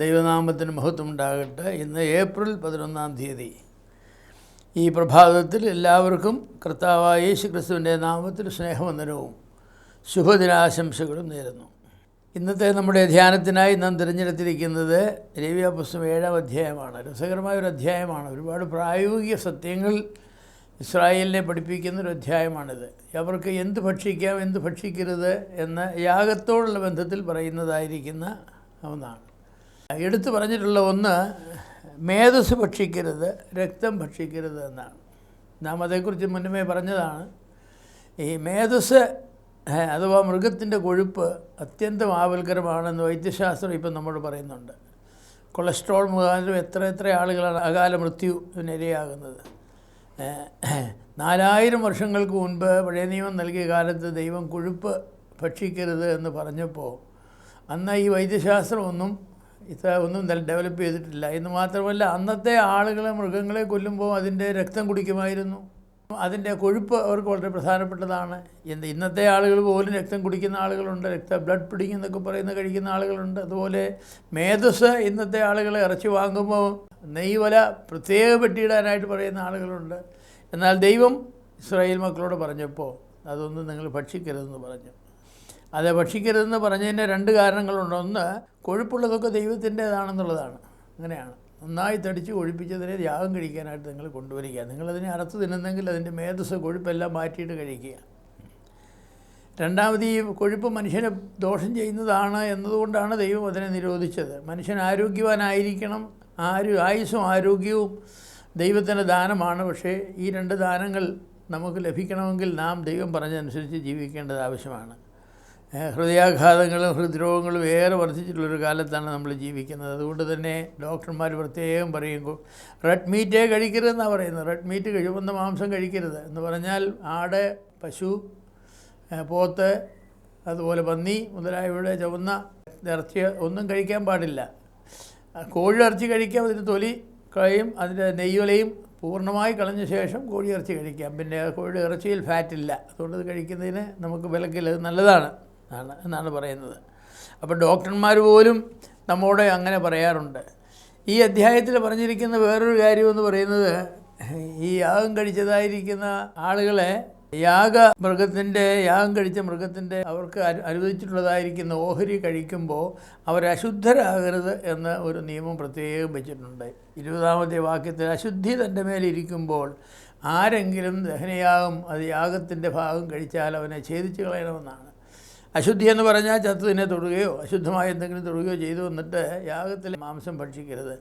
ദൈവനാമത്തിന് മഹത്വം ഉണ്ടാകട്ടെ. ഇന്ന് ഏപ്രിൽ 11 ഈ പ്രഭാതത്തിൽ എല്ലാവർക്കും കർത്താവായ യേശു ക്രിസ്തുവിൻ്റെ നാമത്തിൽ സ്നേഹവന്ദനവും ശുഭദിനാശംസകളും നേരുന്നു. ഇന്നത്തെ നമ്മുടെ ധ്യാനത്തിനായി നാം തിരഞ്ഞെടുത്തിരിക്കുന്നത് ലേവ്യ പുസ്തകം 7-ാം അധ്യായമാണ്. രസകരമായൊരു അധ്യായമാണ്. ഒരുപാട് പ്രായോഗിക സത്യങ്ങൾ ഇസ്രായേലിനെ പഠിപ്പിക്കുന്നൊരു അധ്യായമാണിത്. അവർക്ക് എന്ത് ഭക്ഷിക്കാം, എന്ത് ഭക്ഷിക്കരുത് എന്ന യാഗത്തോടുള്ള ബന്ധത്തിൽ പറയുന്നതായിരിക്കുന്ന ഒന്നാണ്. എടുത്തു പറഞ്ഞിട്ടുള്ള ഒന്ന്, മേധസ് ഭക്ഷിക്കരുത്, രക്തം ഭക്ഷിക്കരുത് എന്നാണ്. നാം അതേക്കുറിച്ച് മുന്നമേ പറഞ്ഞതാണ്. ഈ മേധസ് അഥവാ മൃഗത്തിൻ്റെ കൊഴുപ്പ് അത്യന്തം ആപൽക്കരമാണെന്ന് വൈദ്യശാസ്ത്രം ഇപ്പം നമ്മോട് പറയുന്നുണ്ട്. കൊളസ്ട്രോൾ മുഖാന്തരം എത്ര ആളുകളാണ് അകാല മൃത്യുവിനിരയാകുന്നത്. 4000 വർഷങ്ങൾക്ക് മുൻപ് പഴയ നിയമം നൽകിയ കാലത്ത് ദൈവം കൊഴുപ്പ് ഭക്ഷിക്കരുത് എന്ന് പറഞ്ഞപ്പോൾ അന്ന് ഈ വൈദ്യശാസ്ത്രം ഒന്നും ഡെവലപ്പ് ചെയ്തിട്ടില്ല. എന്ന് മാത്രമല്ല, അന്നത്തെ ആളുകളെ മൃഗങ്ങളെ കൊല്ലുമ്പോൾ അതിൻ്റെ രക്തം കുടിക്കുമായിരുന്നു. അതിൻ്റെ കൊഴുപ്പ് അവർക്ക് വളരെ പ്രധാനപ്പെട്ടതാണ്. ഇന്നത്തെ ആളുകൾ പോലും രക്തം കുടിക്കുന്ന ആളുകളുണ്ട്, ബ്ലഡ് പുഡിങ് എന്നൊക്കെ കഴിക്കുന്ന ആളുകളുണ്ട്. അതുപോലെ മേധസ് ഇന്നത്തെ ആളുകൾ ഇറച്ചി വാങ്ങുമ്പോൾ നെയ്വല പ്രത്യേക പെട്ടിയിടാനായിട്ട് പറയുന്ന ആളുകളുണ്ട്. എന്നാൽ ദൈവം ഇസ്രായേൽ മക്കളോട് പറഞ്ഞപ്പോൾ അതൊന്നും നിങ്ങൾ ഭക്ഷിക്കരുതെന്ന് പറഞ്ഞു. അത് ഭക്ഷിക്കരുതെന്ന് പറഞ്ഞതിന് 2 കാരണങ്ങളുണ്ട്. ഒന്ന്, കൊഴുപ്പുള്ളതൊക്കെ ദൈവത്തിൻ്റേതാണെന്നുള്ളതാണ്. അങ്ങനെയാണ്. നന്നായി തടിച്ച് കൊഴുപ്പിച്ചതിനെ യാഗം കഴിക്കാനായിട്ട് നിങ്ങൾ കൊണ്ടുവരിക. നിങ്ങളതിനെ അറുത്ത് തിന്നുന്നെങ്കിൽ അതിൻ്റെ മേധസ് കൊഴുപ്പെല്ലാം മാറ്റിയിട്ട് കഴിക്കുക. രണ്ടാമത്, ഈ കൊഴുപ്പ് മനുഷ്യനെ ദോഷം ചെയ്യുന്നതാണ് എന്നതുകൊണ്ടാണ് ദൈവം അതിനെ നിരോധിച്ചത്. മനുഷ്യൻ ആരോഗ്യവാനായിരിക്കണം. ആയുസ്സും ആരോഗ്യവും ദൈവത്തിൻ്റെ ദാനമാണ്. പക്ഷേ ഈ 2 ദാനങ്ങൾ നമുക്ക് ലഭിക്കണമെങ്കിൽ നാം ദൈവം പറഞ്ഞതനുസരിച്ച് ജീവിക്കേണ്ടത് ആവശ്യമാണ്. ഹൃദയാഘാതങ്ങളും ഹൃദ്രോഗങ്ങളും ഏറെ വർദ്ധിച്ചിട്ടുള്ളൊരു കാലത്താണ് നമ്മൾ ജീവിക്കുന്നത്. അതുകൊണ്ട് തന്നെ ഡോക്ടർമാർ പ്രത്യേകം പറയും, റെഡ് മീറ്റേ കഴിക്കരുതെന്നാണ് പറയുന്നത്. റെഡ് മീറ്റ്, ചുവന്ന മാംസം കഴിക്കരുത് എന്ന് പറഞ്ഞാൽ ആട്, പശു, പോത്ത്, അതുപോലെ പന്നി മുതലായവയുടെ ചുവന്ന ഇറച്ചി ഒന്നും കഴിക്കാൻ പാടില്ല. കോഴി ഇറച്ചി കഴിക്കാം, അതിന് തൊലി കളയും, അതിൻ്റെ നെയ്യൊലയും പൂർണ്ണമായി കളഞ്ഞ ശേഷം കോഴി ഇറച്ചി കഴിക്കാം. പിന്നെ കോഴി ഇറച്ചിയിൽ ഫാറ്റില്ല, അതുകൊണ്ട് ഇത് കഴിക്കുന്നതിന് നമുക്ക് വിലക്കില്ല, അത് നല്ലതാണ് എന്നാണ് പറയുന്നത്. അപ്പോൾ ഡോക്ടർമാർ പോലും നമ്മോട് അങ്ങനെ പറയാറുണ്ട്. ഈ അധ്യായത്തിൽ പറഞ്ഞിരിക്കുന്ന വേറൊരു കാര്യമെന്ന് പറയുന്നത്, ഈ യാഗം കഴിച്ചതായിരിക്കുന്ന ആളുകളെ യാഗം കഴിച്ച മൃഗത്തിൻ്റെ അവർക്ക് അനുവദിച്ചിട്ടുള്ളതായിരിക്കുന്ന ഓഹരി കഴിക്കുമ്പോൾ അവർ അശുദ്ധരാകരുത് എന്ന ഒരു നിയമം പ്രത്യേകം വെച്ചിട്ടുണ്ട്. 20-ാമത്തെ വാക്യത്തിൽ, അശുദ്ധി തൻ്റെ മേലിരിക്കുമ്പോൾ ആരെങ്കിലും ദഹനയാഗം, അത് യാഗത്തിൻ്റെ ഭാഗം കഴിച്ചാൽ അവനെ ഛേദിച്ച് കളയണമെന്നാണ്. അശുദ്ധി എന്ന് പറഞ്ഞാൽ ചത്തതിനെ തൊടുകയോ അശുദ്ധമായ എന്തെങ്കിലും തൊടുകയോ ചെയ്തു വന്നിട്ട് യാഗത്തിൽ മാംസം ഭക്ഷിക്കരുത്.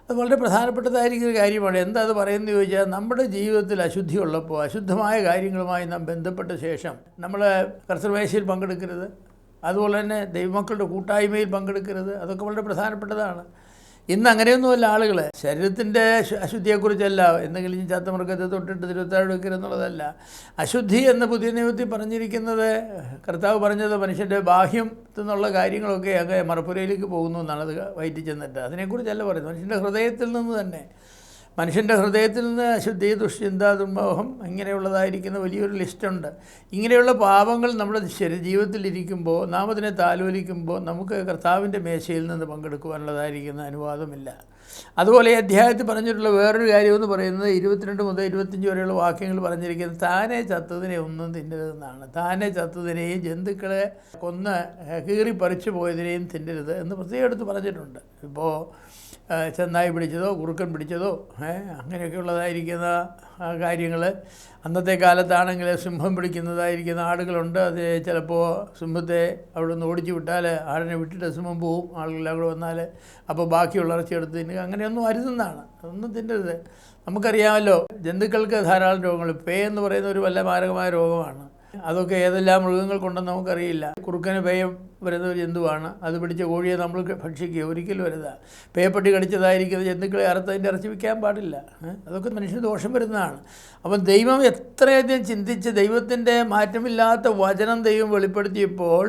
അത് വളരെ പ്രധാനപ്പെട്ടതായിരിക്കുന്ന കാര്യമാണ്. എന്താ അത് പറയുന്നത് ചോദിച്ചാൽ, നമ്മുടെ ജീവിതത്തിൽ അശുദ്ധി ഉള്ളപ്പോൾ അശുദ്ധമായ കാര്യങ്ങളുമായി നാം ബന്ധപ്പെട്ട ശേഷം നമ്മൾ കർത്തൃമേശയിൽ പങ്കെടുക്കരുത്. അതുപോലെ തന്നെ ദൈവമക്കളുടെ കൂട്ടായ്മയിൽ പങ്കെടുക്കരുത്. അതൊക്കെ വളരെ പ്രധാനപ്പെട്ടതാണ്. ഇന്ന് അങ്ങനെയൊന്നുമല്ല ആളുകൾ. ശരീരത്തിൻ്റെ അശുദ്ധിയെക്കുറിച്ചല്ല, എന്തെങ്കിലും ചത്ത മൃഗത്തെ തൊട്ടിട്ട് തിരുവത്താഴ് വെക്കരുതെന്നുള്ളതല്ല. അശുദ്ധി എന്ന് പുതിയ നിയമത്തിൽ പറഞ്ഞിരിക്കുന്നത്, കർത്താവ് പറഞ്ഞത് മനുഷ്യൻ്റെ ബാഹ്യം എന്നുള്ള കാര്യങ്ങളൊക്കെ അങ്ങ് മറപ്പുരയിലേക്ക് പോകുന്നു എന്നാണ്. അത് വയറ്റി ചെന്നിട്ട് അതിനെക്കുറിച്ചല്ല പറയുന്നത്. മനുഷ്യൻ്റെ ഹൃദയത്തിൽ നിന്ന് തന്നെ, മനുഷ്യൻ്റെ ഹൃദയത്തിൽ നിന്ന് അശുദ്ധി, ദുശ്ചിന്ത, ദുർമോഹം ഇങ്ങനെയുള്ളതായിരിക്കുന്ന വലിയൊരു ലിസ്റ്റുണ്ട്. ഇങ്ങനെയുള്ള പാപങ്ങൾ നമ്മുടെ ജീവിതത്തിലിരിക്കുമ്പോൾ നാം അതിനെ താലോലിക്കുമ്പോൾ നമുക്ക് കർത്താവിൻ്റെ മേശയിൽ നിന്ന് പങ്കെടുക്കുവാനുള്ളതായിരിക്കുന്ന അനുവാദമില്ല. അതുപോലെ ഈ അധ്യായത്തിൽ പറഞ്ഞിട്ടുള്ള വേറൊരു കാര്യമെന്ന് പറയുന്നത് 22 മുതൽ 25 വരെയുള്ള വാക്യങ്ങൾ പറഞ്ഞിരിക്കുന്നത്, താനെ ചത്തതിനെ ഒന്നും തിന്നരുതെന്നാണ്. താനെ ചത്തതിനെയും ജന്തുക്കളെ കൊന്ന് കീറി പറിച്ചു പോയതിനെയും തിന്നരുത് എന്ന് പ്രത്യേകം എടുത്ത് പറഞ്ഞിട്ടുണ്ട്. ഇപ്പോൾ ചെന്നായി പിടിച്ചതോ കുറുക്കൻ പിടിച്ചതോ അങ്ങനെയൊക്കെയുള്ളതായിരിക്കുന്ന കാര്യങ്ങൾ. അന്നത്തെ കാലത്താണെങ്കിൽ സിംഹം പിടിക്കുന്നതായിരിക്കുന്ന ആടുകളുണ്ട്. അത് ചിലപ്പോൾ സിംഹത്തെ അവിടെ നിന്ന് ഓടിച്ചു വിട്ടാൽ ആടിനെ വിട്ടിട്ട് സിംഹം പോവും, ആളുകളെല്ലാം കൂടെ വന്നാൽ. അപ്പോൾ ബാക്കിയുള്ള ഇറച്ചി എടുത്ത് തിന്നുക, അങ്ങനെയൊന്നും അരുതെന്നാണ്. അതൊന്നും തിന്നരുത്. നമുക്കറിയാമല്ലോ, ജന്തുക്കൾക്ക് ധാരാളം രോഗങ്ങൾ. പേ എന്ന് പറയുന്ന ഒരു വല്ല മാരകമായ രോഗമാണ്. അതൊക്കെ ഏതെല്ലാം മൃഗങ്ങൾ കൊണ്ടെന്ന് നമുക്കറിയില്ല. കുറുക്കന് പേയം വരുന്ന ഒരു ജന്തുവാണ്. അത് പിടിച്ച കോഴിയെ നമ്മൾ ഭക്ഷിക്കുക ഒരിക്കലും വരുന്ന. പേപ്പട്ടി കടിച്ചതായിരിക്കുന്ന ജന്തുക്കളെ അറുത്തതിൻ്റെ ഇറച്ചി വയ്ക്കാൻ പാടില്ല. അതൊക്കെ മനുഷ്യന് ദോഷം വരുന്നതാണ്. അപ്പം ദൈവം എത്രയധികം ചിന്തിച്ച് ദൈവത്തിൻ്റെ മാറ്റമില്ലാത്ത വചനം ദൈവം വെളിപ്പെടുത്തിയപ്പോൾ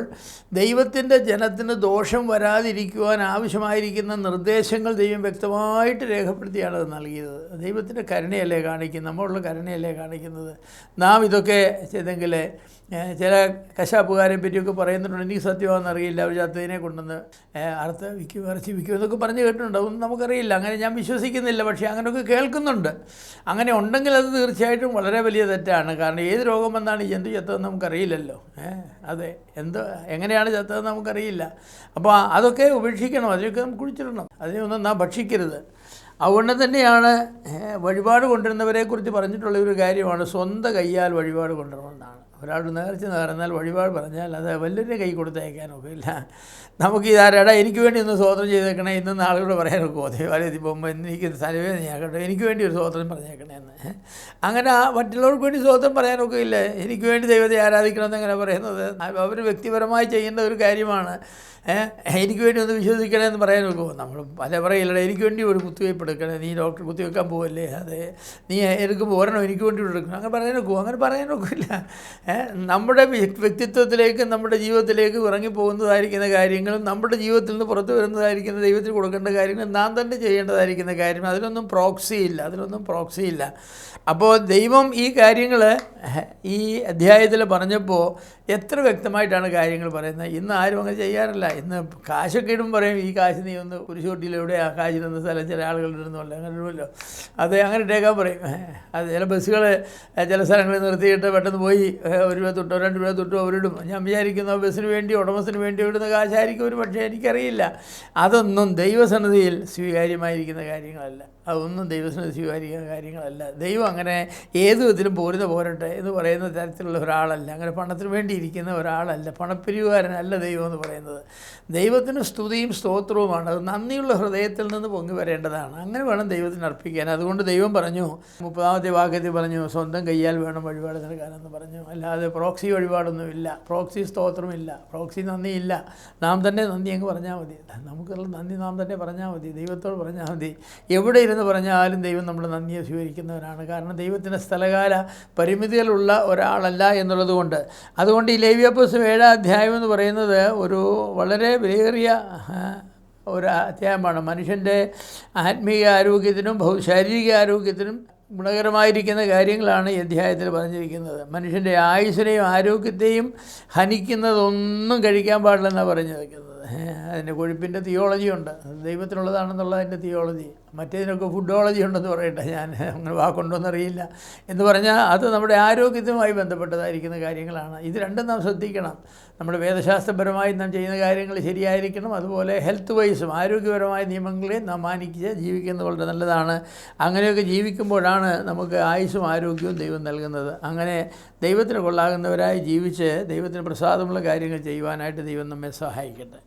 ദൈവത്തിൻ്റെ ജനത്തിന് ദോഷം വരാതിരിക്കുവാൻ ആവശ്യമായിരിക്കുന്ന നിർദ്ദേശങ്ങൾ ദൈവം വ്യക്തമായിട്ട് രേഖപ്പെടുത്തിയാണ് അത് നൽകിയത്. ദൈവത്തിൻ്റെ കരുണയല്ലേ കാണിക്കുന്നത്, നമ്മളുള്ള കരുണയല്ലേ കാണിക്കുന്നത്. നാം ഇതൊക്കെ ചെയ്തെങ്കിൽ ചില കശാപ്പുകാരെ പറ്റിയൊക്കെ പറയുന്നുണ്ട്, എനിക്ക് സത്യമാണെന്ന് അറിയില്ല, അവർ ചത്തതിനെ കൊണ്ടുവന്ന് അറുത്ത് വിൽക്കും, ഇറച്ചി വിൽക്കും എന്നൊക്കെ പറഞ്ഞ് കേട്ടിട്ടുണ്ട്. അതൊന്നും നമുക്കറിയില്ല, അങ്ങനെ ഞാൻ വിശ്വസിക്കുന്നില്ല. പക്ഷേ അങ്ങനെയൊക്കെ കേൾക്കുന്നുണ്ട്. അങ്ങനെ ഉണ്ടെങ്കിൽ അത് തീർച്ചയായിട്ടും വളരെ വലിയ തെറ്റാണ്. കാരണം ഏത് രോഗം വന്നാണ് ഈ ജന്തു ചത്തതെന്ന് നമുക്കറിയില്ലല്ലോ. അതെ, എങ്ങനെയാണ് ചത്തതെന്ന് നമുക്കറിയില്ല. അപ്പോൾ അതൊക്കെ ഉപേക്ഷിക്കണം, അതിനൊക്കെ നമുക്ക് കുഴിച്ചിടണം, അതിനെയൊന്നും നാം ഭക്ഷിക്കരുത്. അതുകൊണ്ട് തന്നെയാണ് വഴിപാട് കൊണ്ടുവരുന്നവരെക്കുറിച്ച് പറഞ്ഞിട്ടുള്ള ഒരു കാര്യമാണ് സ്വന്തം കയ്യാൽ വഴിപാട് കൊണ്ടുവരണമെന്നാണ്. ഒരാൾ നേർച്ച നേർന്നാൽ വഴിപാട് പറഞ്ഞാൽ അത് വലിയ കൈ കൊടുത്തയക്കാനൊക്കെ ഇല്ല. നമുക്ക് ഇതാരടാ എനിക്ക് വേണ്ടി ഒന്ന് സ്വോത്രം ചെയ്തേക്കണേ ഇന്ന് ആളുകളോട് പറയാനൊക്കെ ദേവാലയത്തിൽ പോകുമ്പോൾ എനിക്ക് തലവേദനയാക്കട്ടെ, എനിക്ക് വേണ്ടി ഒരു സ്വോത്രം പറഞ്ഞേക്കണേ എന്ന്. അങ്ങനെ മറ്റുള്ളവർക്ക് വേണ്ടി സ്വോത്രം പറയാനൊക്കെ ഇല്ല. എനിക്ക് വേണ്ടി ദൈവത്തെ ആരാധിക്കണമെന്ന് എങ്ങനെ പറയുന്നത്? അവർ വ്യക്തിപരമായി ചെയ്യേണ്ട ഒരു കാര്യമാണ്. എനിക്ക് വേണ്ടി ഒന്ന് വിശ്വസിക്കണമെന്ന് പറയാൻ നോക്കുമോ? നമ്മൾ പല പറയില്ലടേ എനിക്ക് വേണ്ടി ഒരു കുത്തിവയ്പ്പ് എടുക്കണേ, നീ ഡോക്ടർ കുത്തിവെക്കാൻ പോവല്ലേ, അതെ നീ എടുക്കുമ്പോൾ ഒരെണ്ണം എനിക്ക് വേണ്ടി എടുക്കണം, അങ്ങനെ പറയാൻ നോക്കുമോ? അങ്ങനെ പറയാൻ നോക്കില്ല. നമ്മുടെ വ്യക്തിത്വത്തിലേക്ക് നമ്മുടെ ജീവിതത്തിലേക്ക് ഇറങ്ങിപ്പോകുന്നതായിരിക്കുന്ന കാര്യങ്ങളും നമ്മുടെ ജീവിതത്തിൽ നിന്ന് പുറത്തു വരുന്നതായിരിക്കുന്ന ദൈവത്തിന് കൊടുക്കേണ്ട കാര്യങ്ങൾ നാം തന്നെ ചെയ്യേണ്ടതായിരിക്കുന്ന കാര്യം, അതിനൊന്നും പ്രോക്സി ഇല്ല. അപ്പോൾ ദൈവം ഈ കാര്യങ്ങൾ ഈ അധ്യായത്തിൽ പറഞ്ഞപ്പോൾ എത്ര വ്യക്തമായിട്ടാണ് കാര്യങ്ങൾ പറയുന്നത്. ഇന്ന് ആരും അങ്ങനെ ചെയ്യാറില്ല. ഇന്ന് കാശൊക്കെ ഇടും പറയും, ഈ കാശ് നീ ഒന്ന് കുരിശുകൊട്ടിയിലെവിടെ ആ കാശിരുന്ന സ്ഥലം ചില ആളുകളിടുന്നല്ല, അങ്ങനെ ഇടുമല്ലോ, അത് അങ്ങനെ ഇട്ടേക്കാൻ പറയും. അത് ചില ബസ്സുകൾ ചില സ്ഥലങ്ങളിൽ നിർത്തിയിട്ട് പെട്ടെന്ന് പോയി 1 രൂപ തൊട്ടോ 2 രൂപ തൊട്ടോ അവരിടും. ഞാൻ വിചാരിക്കുന്ന ബസ്സിന് വേണ്ടിയോ ഉടമസ്ഥന് വേണ്ടിയോ ഇടുന്ന കാശായിരിക്കും ഒരു, പക്ഷേ എനിക്കറിയില്ല. അതൊന്നും ദൈവസന്നിധിയിൽ സ്വീകാര്യമായിരിക്കുന്ന കാര്യങ്ങളല്ല. അതൊന്നും ദൈവത്തിന് സ്വീകരിക്കുന്ന കാര്യങ്ങളല്ല. ദൈവം അങ്ങനെ ഏത് വിധത്തിലും പോരട്ടെ എന്ന് പറയുന്ന തരത്തിലുള്ള ഒരാളല്ല. അങ്ങനെ പണത്തിന് വേണ്ടി ഇരിക്കുന്ന ഒരാളല്ല, പണപ്പിരിവുകാരനല്ല ദൈവം എന്ന് പറയുന്നത്. ദൈവത്തിന് സ്തുതിയും സ്തോത്രവുമാണ്. അത് നന്ദിയുള്ള ഹൃദയത്തിൽ നിന്ന് പൊങ്ങി വരേണ്ടതാണ്. അങ്ങനെ വേണം ദൈവത്തിന് അർപ്പിക്കാൻ. അതുകൊണ്ട് ദൈവം പറഞ്ഞു, 30-ാമത്തെ വാക്യത്തിൽ പറഞ്ഞു, സ്വന്തം കയ്യാൽ വേണം വഴിപാട് നൽകാനെന്ന് പറഞ്ഞു. അല്ലാതെ പ്രോക്സി വഴിപാടൊന്നുമില്ല, പ്രോക്സി സ്തോത്രമില്ല, പ്രോക്സി നന്ദിയില്ല. നാം തന്നെ നന്ദി അങ്ങ് പറഞ്ഞാൽ മതി. നമുക്കുള്ള നന്ദി നാം തന്നെ പറഞ്ഞാൽ മതി, ദൈവത്തോട് പറഞ്ഞാൽ മതി. എവിടെ ഇരുന്ന് പറഞ്ഞാലും ദൈവം നമ്മുടെ നന്ദിയെ സ്വീകരിക്കുന്നവരാണ്. കാരണം ദൈവത്തിന് സ്ഥലകാല പരിമിതികളുള്ള ഒരാളല്ല എന്നുള്ളത് കൊണ്ട്. അതുകൊണ്ട് ഈ ലേവ്യാപുസ്തകം 7-ാം അധ്യായം എന്ന് പറയുന്നത് ഒരു വളരെ വിലയേറിയ ഒരു അധ്യായമാണ്. മനുഷ്യൻ്റെ ആത്മീയ ആരോഗ്യത്തിനും ശാരീരിക ആരോഗ്യത്തിനും ഗുണകരമായിരിക്കുന്ന കാര്യങ്ങളാണ് ഈ അധ്യായത്തിൽ പറഞ്ഞിരിക്കുന്നത്. മനുഷ്യൻ്റെ ആയുസ്സിനെയും ആരോഗ്യത്തെയും ഹനിക്കുന്നതൊന്നും കഴിക്കാൻ പാടില്ലെന്നാണ് പറഞ്ഞിരിക്കുന്നത്. അതിൻ്റെ കൊഴുപ്പിൻ്റെ തിയോളജി ഉണ്ട്, ദൈവത്തിനുള്ളതാണെന്നുള്ളതിൻ്റെ തിയോളജി. മറ്റേതിനൊക്കെ ഫുഡോളജി ഉണ്ടെന്ന് പറയട്ടെ, ഞാൻ അങ്ങനെ വാക്കുണ്ടോയെന്നറിയില്ല. എന്ന് പറഞ്ഞാൽ അത് നമ്മുടെ ആരോഗ്യവുമായി ബന്ധപ്പെട്ടതായിരിക്കുന്ന കാര്യങ്ങളാണ്. ഇത് രണ്ടും നാം ശ്രദ്ധിക്കണം. നമ്മുടെ വേദശാസ്ത്രപരമായി നാം ചെയ്യുന്ന കാര്യങ്ങൾ ശരിയായിരിക്കണം, അതുപോലെ ഹെൽത്ത് വൈസും ആരോഗ്യപരമായ നിയമങ്ങളെ നാം മാനിച്ച് ജീവിക്കുന്നത് വളരെ നല്ലതാണ്. അങ്ങനെയൊക്കെ ജീവിക്കുമ്പോഴാണ് നമുക്ക് ആയുസ്സും ആരോഗ്യവും ദൈവം നൽകുന്നത്. അങ്ങനെ ദൈവത്തിന് കൊള്ളാകുന്നവരായി ജീവിച്ച് ദൈവത്തിന് പ്രസാദമുള്ള കാര്യങ്ങൾ ചെയ്യുവാനായിട്ട് ദൈവം നമ്മെ സഹായിക്കട്ടെ.